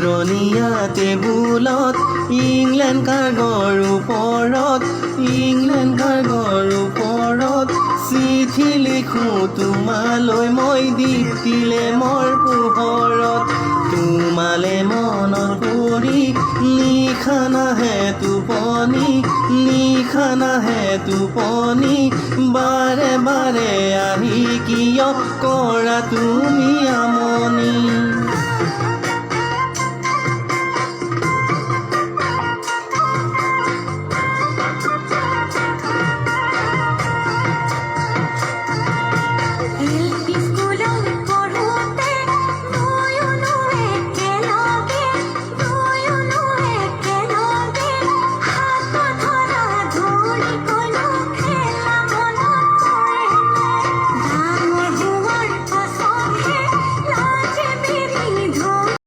পুৰণীয়া টেবুলত ইংলেণ্ড কাৰ্গৰ ওপৰত চিঠি লিখোঁ তোমালৈ মই দীপ্তি লেমৰ পোহৰত তোমালে মনত পৰি নিশা নাহে টোপনি বাৰে বাৰে আহি কিয় কৰা তুমি